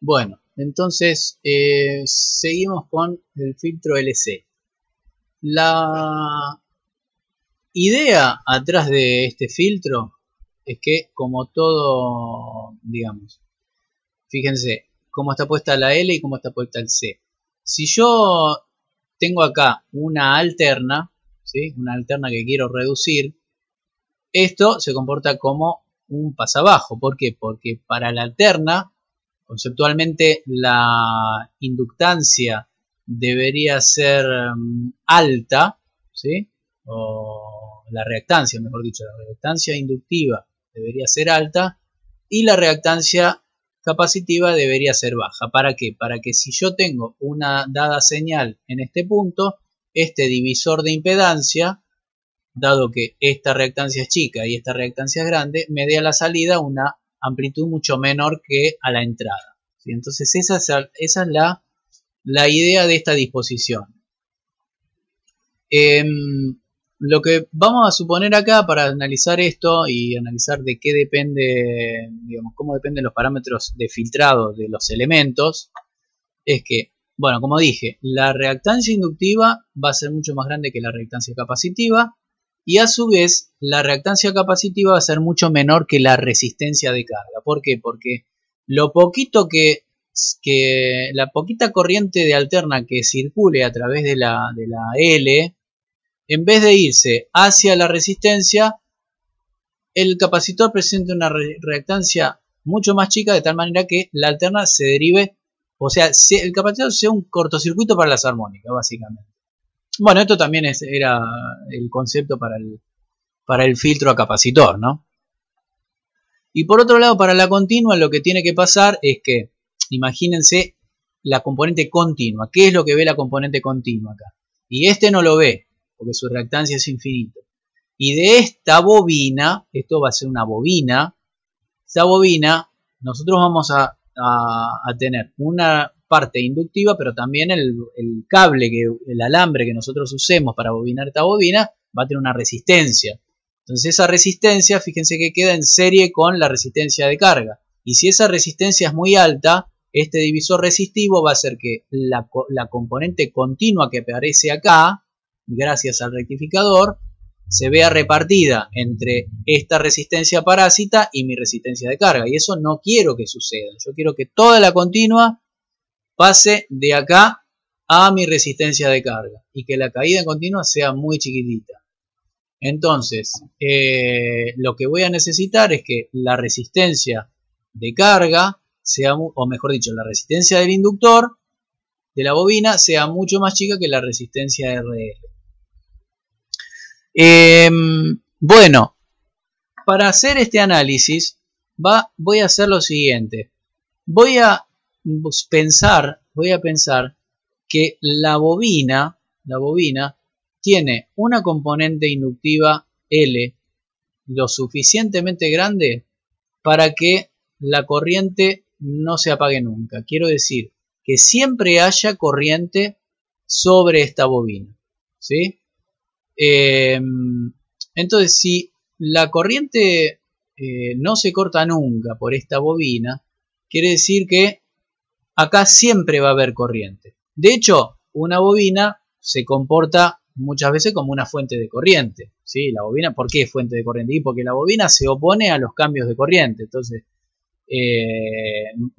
Bueno, entonces seguimos con el filtro LC. La idea atrás de este filtro es que, como todo, digamos, fíjense cómo está puesta la L y cómo está puesta el C. Si yo tengo acá una alterna, ¿sí? Una alterna que quiero reducir, esto se comporta como un pasabajo. ¿Por qué? Porque para la alterna, conceptualmente, la inductancia debería ser alta, ¿sí? O la reactancia, mejor dicho, la reactancia inductiva debería ser alta y la reactancia capacitiva debería ser baja. ¿Para qué? Para que si yo tengo una dada señal en este punto, este divisor de impedancia, dado que esta reactancia es chica y esta reactancia es grande, me dé a la salida una amplitud mucho menor que a la entrada, ¿sí? Entonces esa es la idea de esta disposición. Lo que vamos a suponer acá para analizar esto y analizar de qué depende, digamos, cómo dependen los parámetros de filtrado de los elementos, es que, bueno, como dije, la reactancia inductiva va a ser mucho más grande que la reactancia capacitiva y a su vez la reactancia capacitiva va a ser mucho menor que la resistencia de carga. ¿Por qué? Porque lo poquito la poquita corriente de alterna que circule a través de la L, en vez de irse hacia la resistencia, el capacitor presenta una reactancia mucho más chica, de tal manera que la alterna se derive, o sea, el capacitor sea un cortocircuito para las armónicas, básicamente. Bueno, esto también era el concepto para el filtro a capacitor, ¿no? Y por otro lado, para la continua, lo que tiene que pasar es que, imagínense la componente continua. ¿Qué es lo que ve la componente continua acá? Y este no lo ve, porque su reactancia es infinita. Y de esta bobina, esto va a ser una bobina, esta bobina nosotros vamos a tener una parte inductiva, pero también el cable, el alambre que nosotros usemos para bobinar esta bobina va a tener una resistencia. Entonces esa resistencia, fíjense que queda en serie con la resistencia de carga. Y si esa resistencia es muy alta, este divisor resistivo va a hacer que la componente continua que aparece acá, gracias al rectificador, se vea repartida entre esta resistencia parásita y mi resistencia de carga. Y eso no quiero que suceda. Yo quiero que toda la continua pase de acá a mi resistencia de carga y que la caída en continua sea muy chiquitita. Entonces, lo que voy a necesitar es que la resistencia de carga sea, o mejor dicho, la resistencia del inductor de la bobina sea mucho más chica que la resistencia RL. Bueno, para hacer este análisis voy a hacer lo siguiente. Voy a pensar que la bobina tiene una componente inductiva L lo suficientemente grande para que la corriente no se apague nunca. Quiero decir que siempre haya corriente sobre esta bobina, ¿sí? Entonces, si la corriente no se corta nunca por esta bobina, quiere decir que acá siempre va a haber corriente. De hecho, una bobina se comporta muchas veces como una fuente de corriente, ¿sí? La bobina, ¿por qué fuente de corriente? Y porque la bobina se opone a los cambios de corriente. Entonces,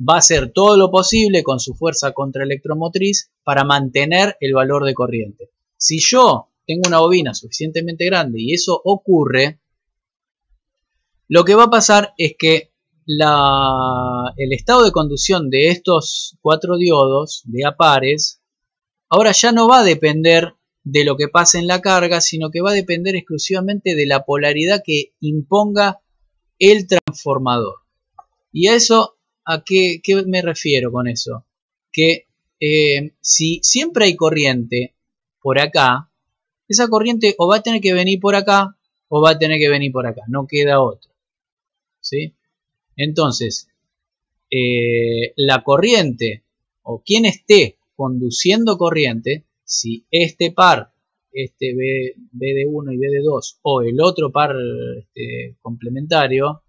va a hacer todo lo posible con su fuerza contraelectromotriz para mantener el valor de corriente. Si yo tengo una bobina suficientemente grande y eso ocurre, lo que va a pasar es que el estado de conducción de estos 4 diodos de A pares ahora ya no va a depender de lo que pase en la carga, sino que va a depender exclusivamente de la polaridad que imponga el transformador. ¿Y a eso a qué me refiero con eso? Que si siempre hay corriente por acá, esa corriente o va a tener que venir por acá o va a tener que venir por acá, no queda otra, ¿sí? Entonces, la corriente o quien esté conduciendo corriente, si este par, este BD1 y BD2 o el otro par complementario,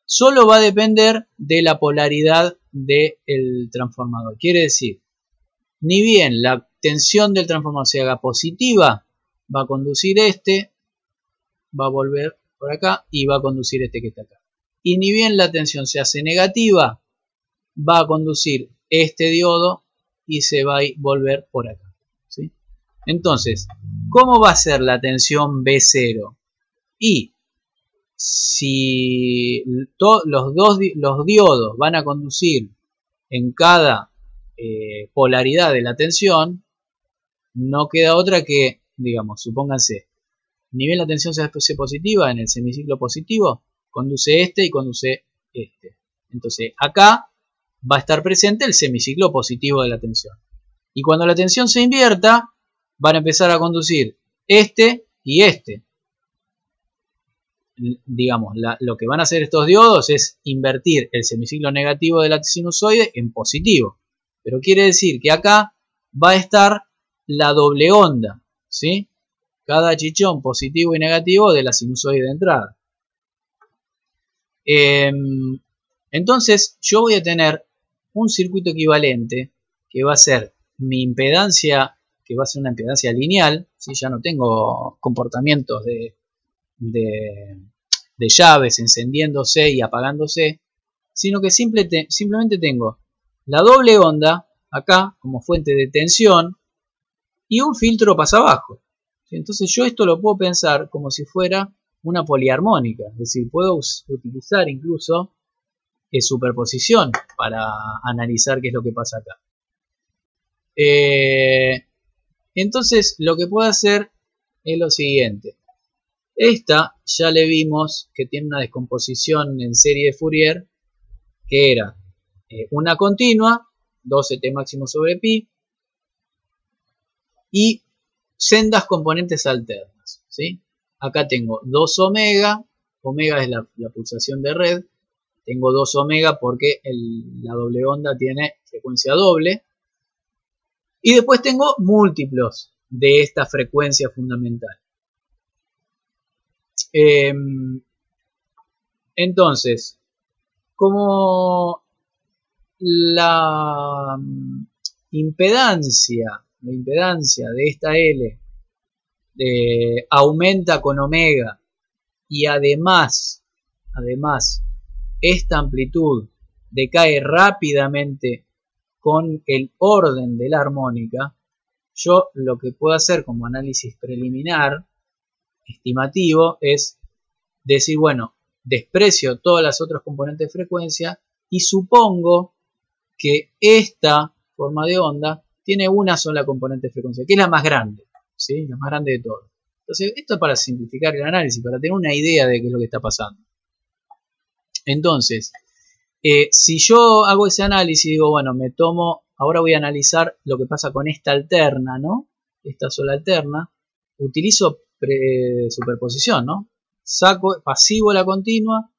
solo va a depender de la polaridad del transformador. Quiere decir, ni bien la tensión del transformador se haga positiva, va a conducir va a volver por acá y va a conducir este que está acá. Y ni bien la tensión se hace negativa, va a conducir este diodo y se va a volver por acá, ¿sí? Entonces, ¿cómo va a ser la tensión B0? Y si los diodos van a conducir en cada polaridad de la tensión, no queda otra que, digamos, supónganse, ni bien la tensión se hace positiva en el semiciclo positivo, conduce este y conduce este. Entonces acá va a estar presente el semiciclo positivo de la tensión. Y cuando la tensión se invierta, van a empezar a conducir este y este. Digamos, lo que van a hacer estos diodos es invertir el semiciclo negativo de la sinusoide en positivo. Pero quiere decir que acá va a estar la doble onda, ¿sí? Cada chichón positivo y negativo de la sinusoide de entrada. Entonces yo voy a tener un circuito equivalente que va a ser mi impedancia, que va a ser una impedancia lineal, ¿sí? Ya no tengo comportamientos de llaves encendiéndose y apagándose, sino que simplemente tengo la doble onda acá como fuente de tensión y un filtro pasa abajo. Entonces yo esto lo puedo pensar como si fuera una poliarmónica, es decir, puedo utilizar incluso superposición para analizar qué es lo que pasa acá. Entonces lo que puedo hacer es lo siguiente. Esta ya le vimos que tiene una descomposición en serie de Fourier que era una continua, 12t máximo sobre pi, y sendas componentes alternas, ¿sí? Acá tengo 2 omega, omega es la pulsación de red, tengo 2 omega porque la doble onda tiene frecuencia doble, y después tengo múltiplos de esta frecuencia fundamental. Entonces, como la impedancia de esta L aumenta con omega y además esta amplitud decae rápidamente con el orden de la armónica, yo lo que puedo hacer como análisis preliminar estimativo es decir, bueno, desprecio todas las otras componentes de frecuencia y supongo que esta forma de onda tiene una sola componente de frecuencia, que es la más grande, ¿sí? La más grande de todas. Entonces, esto es para simplificar el análisis, para tener una idea de qué es lo que está pasando. Entonces, si yo hago ese análisis, digo, bueno, ahora voy a analizar lo que pasa con esta alterna, ¿no? Esta sola alterna, utilizo superposición, ¿no? Pasivo la continua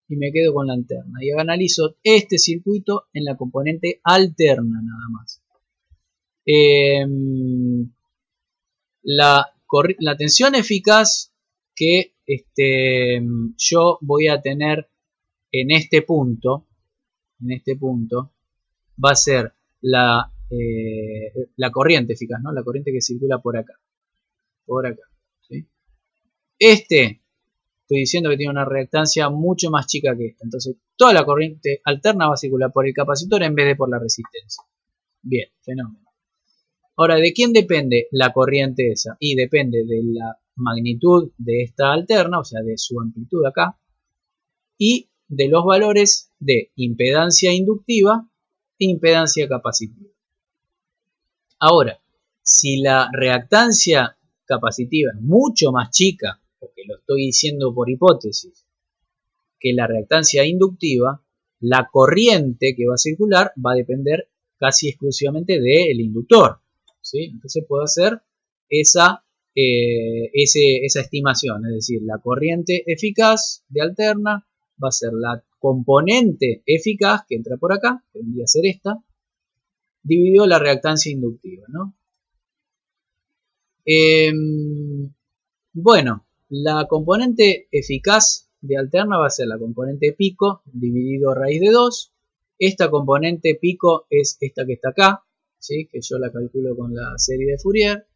y me quedo con la alterna. Y analizo este circuito en la componente alterna nada más. La tensión eficaz que yo voy a tener en este punto va a ser la corriente eficaz, ¿no? La corriente que circula por acá, ¿sí? Estoy diciendo que tiene una reactancia mucho más chica que esta, entonces toda la corriente alterna va a circular por el capacitor en vez de por la resistencia. Bien, fenómeno. Ahora, ¿de quién depende la corriente esa? Y depende de la magnitud de esta alterna, o sea, de su amplitud acá, y de los valores de impedancia inductiva e impedancia capacitiva. Ahora, si la reactancia capacitiva es mucho más chica, porque lo estoy diciendo por hipótesis, que la reactancia inductiva, la corriente que va a circular va a depender casi exclusivamente del inductor, ¿sí? Entonces puedo hacer esa estimación, es decir, la corriente eficaz de alterna va a ser la componente eficaz que entra por acá, que vendría a ser esta, dividido la reactancia inductiva, ¿no? Bueno, la componente eficaz de alterna va a ser la componente pico dividido raíz de 2. Esta componente pico es esta que está acá, ¿sí? Que yo la calculo con la serie de Fourier.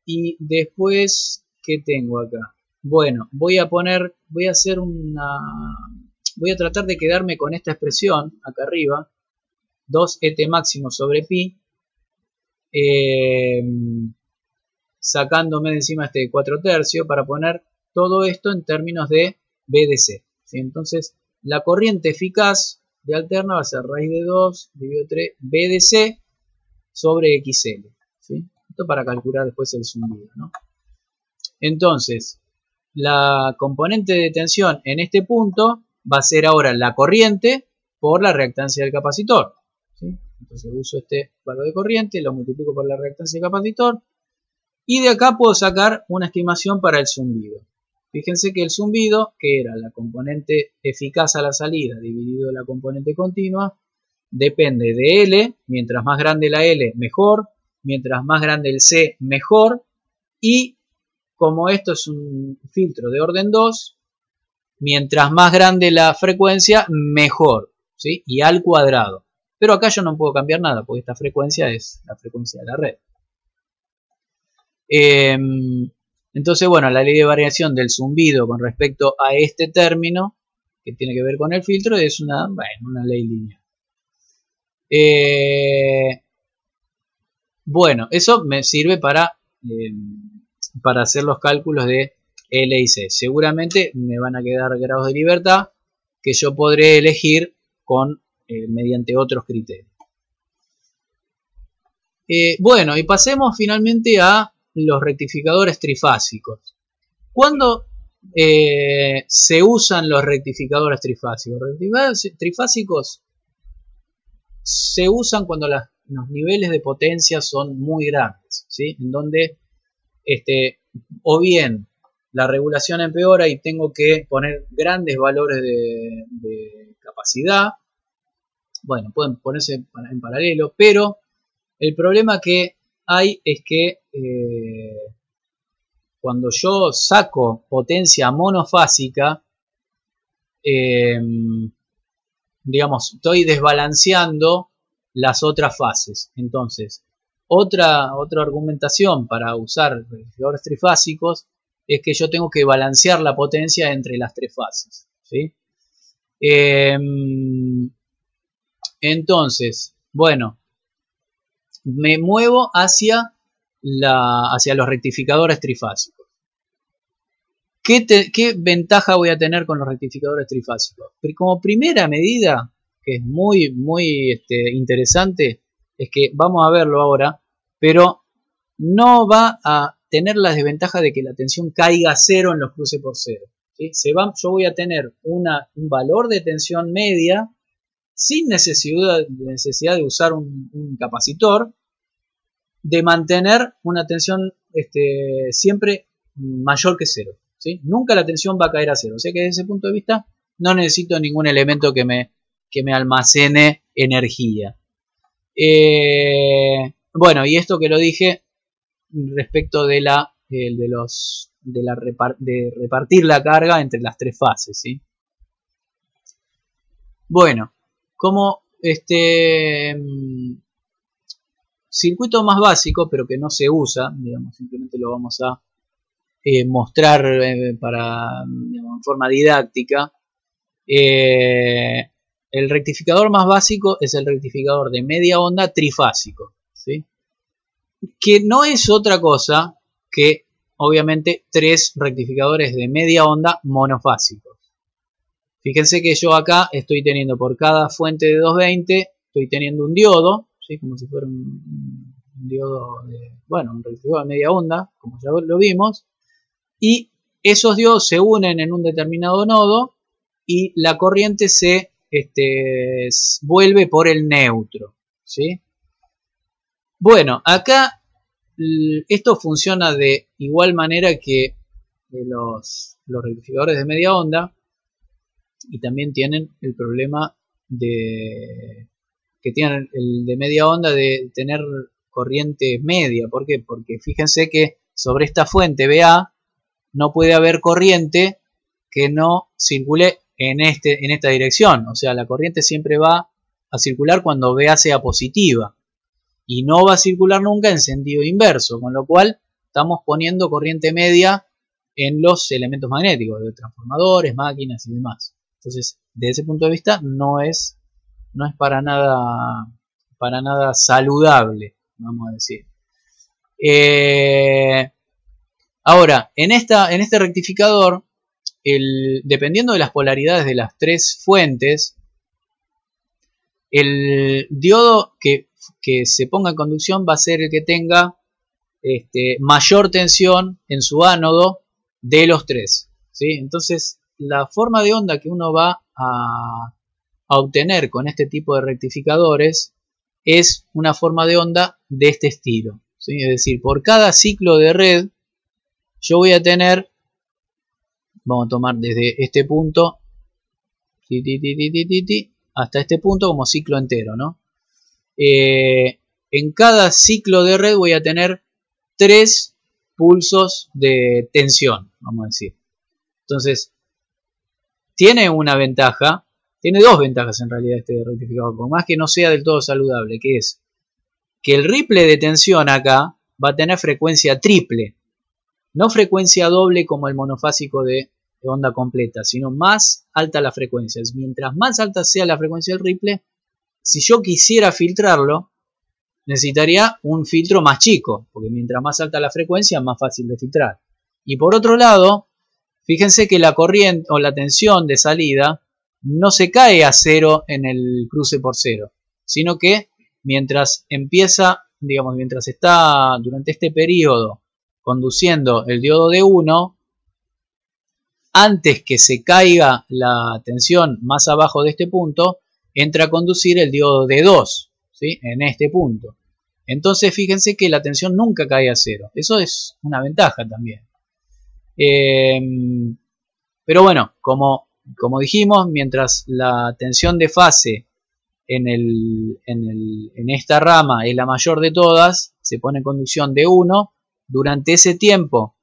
Y después, ¿qué tengo acá? Bueno, voy a tratar de quedarme con esta expresión acá arriba, 2et máximo sobre pi, sacándome de encima este 4/3 para poner todo esto en términos de BDC, ¿sí? Entonces, la corriente eficaz de alterna va a ser raíz de 2 dividido 3 BDC sobre XL, ¿sí? Esto para calcular después el zumbido, ¿no? Entonces, la componente de tensión en este punto va a ser ahora la corriente por la reactancia del capacitor, ¿sí? Entonces uso este valor de corriente, lo multiplico por la reactancia del capacitor y de acá puedo sacar una estimación para el zumbido. Fíjense que el zumbido, que era la componente eficaz a la salida dividido la componente continua, depende de L. Mientras más grande la L, mejor. Mientras más grande el C, mejor. Y como esto es un filtro de orden 2, mientras más grande la frecuencia, mejor, ¿sí? Y al cuadrado. Pero acá yo no puedo cambiar nada, porque esta frecuencia es la frecuencia de la red. Entonces, bueno, la ley de variación del zumbido con respecto a este término, que tiene que ver con el filtro, es una ley lineal. Bueno, eso me sirve para hacer los cálculos de L y C. Seguramente me van a quedar grados de libertad que yo podré elegir mediante otros criterios. Bueno, y pasemos finalmente a los rectificadores trifásicos. ¿Cuándo se usan los rectificadores trifásicos? Los rectificadores trifásicos se usan cuando los niveles de potencia son muy grandes, ¿sí? En donde o bien la regulación empeora y tengo que poner grandes valores de capacidad. Bueno, pueden ponerse en paralelo, pero el problema que hay es que cuando yo saco potencia monofásica, digamos, estoy desbalanceando las otras fases. Entonces, otra argumentación para usar rectificadores trifásicos es que yo tengo que balancear la potencia entre las tres fases, ¿sí? Entonces, bueno, me muevo hacia los rectificadores trifásicos. ¿Qué ventaja voy a tener con los rectificadores trifásicos? Como primera medida, que es muy interesante, es que vamos a verlo ahora, pero no va a tener la desventaja de que la tensión caiga a cero en los cruces por cero, ¿sí? Yo voy a tener un valor de tensión media sin necesidad de usar un capacitor, de mantener una tensión siempre mayor que cero, ¿sí? Nunca la tensión va a caer a cero. O sea que desde ese punto de vista no necesito ningún elemento que me almacene energía. Bueno, y esto que lo dije respecto de repartir la carga entre las tres fases, ¿sí? Bueno, como circuito más básico, pero que no se usa, digamos, simplemente lo vamos a mostrar digamos, en forma didáctica. El rectificador más básico es el rectificador de media onda trifásico, ¿sí? Que no es otra cosa que, obviamente, 3 rectificadores de media onda monofásicos. Fíjense que yo acá estoy teniendo por cada fuente de 220, estoy teniendo un diodo, ¿sí? Como si fuera un diodo un rectificador de media onda, como ya lo vimos, y esos diodos se unen en un determinado nodo y la corriente se vuelve por el neutro, ¿sí? Bueno, acá esto funciona de igual manera que los rectificadores de media onda, y también tienen el problema que tienen el de media onda de tener corriente media. ¿Por qué? Porque fíjense que sobre esta fuente BA no puede haber corriente que no circule en esta dirección. O sea, la corriente siempre va a circular cuando VA sea positiva y no va a circular nunca en sentido inverso, con lo cual estamos poniendo corriente media en los elementos magnéticos, de transformadores, máquinas y demás. Entonces, desde ese punto de vista, no es para nada saludable, vamos a decir. Ahora, en este rectificador, dependiendo de las polaridades de las tres fuentes, el diodo que se ponga en conducción va a ser el que tenga mayor tensión en su ánodo de los tres, ¿sí? Entonces, la forma de onda que uno va a obtener con este tipo de rectificadores es una forma de onda de este estilo, ¿sí? Es decir, por cada ciclo de red yo voy a tener, vamos a tomar desde este punto hasta este punto como ciclo entero, ¿no? En cada ciclo de red voy a tener 3 pulsos de tensión, vamos a decir. Entonces, tiene una ventaja, tiene 2 ventajas en realidad este rectificador, por más que no sea del todo saludable, que es que el ripple de tensión acá va a tener frecuencia triple, no frecuencia doble como el monofásico de onda completa, sino más alta la frecuencia. Mientras más alta sea la frecuencia del ripple, si yo quisiera filtrarlo, necesitaría un filtro más chico, porque mientras más alta la frecuencia, más fácil de filtrar. Y por otro lado, fíjense que la corriente o la tensión de salida no se cae a cero en el cruce por cero, sino que mientras empieza, digamos, mientras está durante este periodo conduciendo el diodo D1, antes que se caiga la tensión más abajo de este punto, entra a conducir el diodo D2, ¿sí? En este punto. Entonces fíjense que la tensión nunca cae a cero. Eso es una ventaja también. Pero bueno, como dijimos, mientras la tensión de fase en esta rama es la mayor de todas, se pone en conducción D1. Durante ese tiempo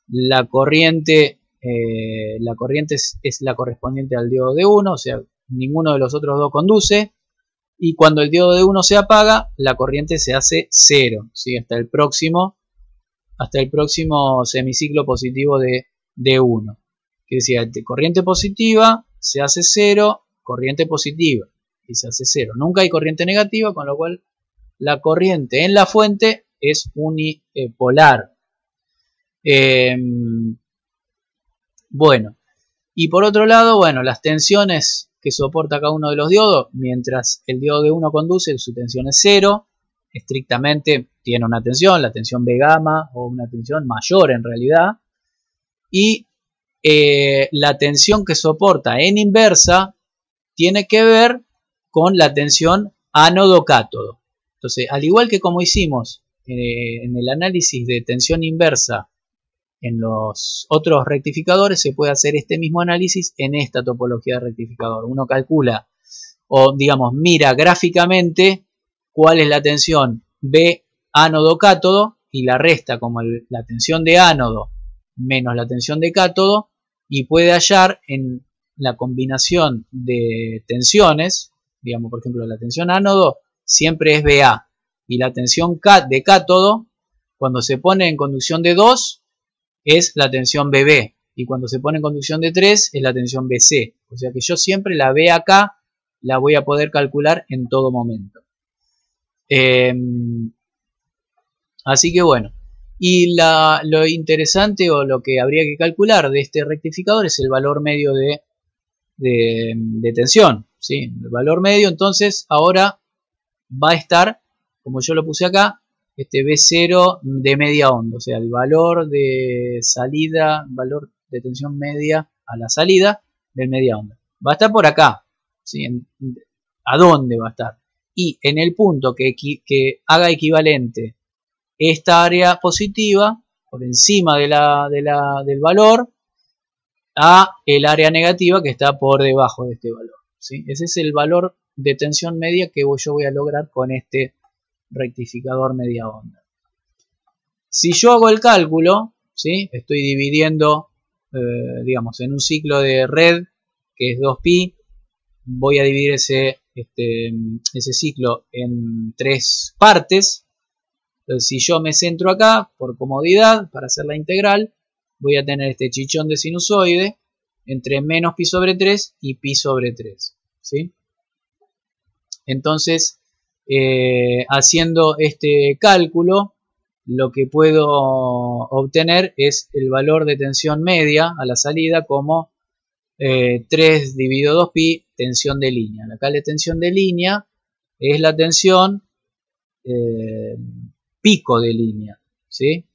la corriente es la correspondiente al diodo D1, o sea, ninguno de los otros dos conduce. Y cuando el diodo D1 se apaga, la corriente se hace cero, ¿sí? Hasta el próximo semiciclo positivo de D1. Que decía, corriente positiva se hace cero, corriente positiva y se hace cero. Nunca hay corriente negativa, con lo cual la corriente en la fuente es unipolar. Bueno, y por otro lado, bueno, las tensiones que soporta cada uno de los diodos, mientras el diodo D1 conduce, su tensión es cero, estrictamente tiene una tensión, la tensión B gamma, o una tensión mayor en realidad, y la tensión que soporta en inversa tiene que ver con la tensión ánodo-cátodo. Entonces, al igual que como hicimos en el análisis de tensión inversa en los otros rectificadores, se puede hacer este mismo análisis en esta topología de rectificador. Uno calcula o, digamos, mira gráficamente cuál es la tensión B ánodo-cátodo y la resta como la tensión de ánodo menos la tensión de cátodo, y puede hallar en la combinación de tensiones, digamos, por ejemplo, la tensión ánodo siempre es BA y la tensión de cátodo, cuando se pone en conducción de 2, es la tensión BB, y cuando se pone en conducción de 3 es la tensión BC. O sea que yo siempre la B acá la voy a poder calcular en todo momento. Así que bueno, y lo interesante o lo que habría que calcular de este rectificador es el valor medio de tensión, ¿sí? El valor medio entonces ahora va a estar, como yo lo puse acá, este B0 de media onda, o sea, el valor de salida, valor de tensión media a la salida del media onda. Va a estar por acá, ¿sí? ¿A dónde va a estar? Y en el punto que haga equivalente esta área positiva, por encima del valor, a el área negativa que está por debajo de este valor, ¿sí? Ese es el valor de tensión media que yo voy a lograr con este rectificador media onda. Si yo hago el cálculo, ¿sí? Estoy dividiendo, digamos, en un ciclo de red que es 2pi, voy a dividir ese ciclo en 3 partes. Entonces, si yo me centro acá, por comodidad, para hacer la integral, voy a tener este chichón de sinusoide entre menos pi sobre 3 y pi sobre 3. ¿Sí? Entonces, haciendo este cálculo, lo que puedo obtener es el valor de tensión media a la salida como 3 dividido 2pi, tensión de línea. Acá la tensión de línea es la tensión pico de línea, ¿sí?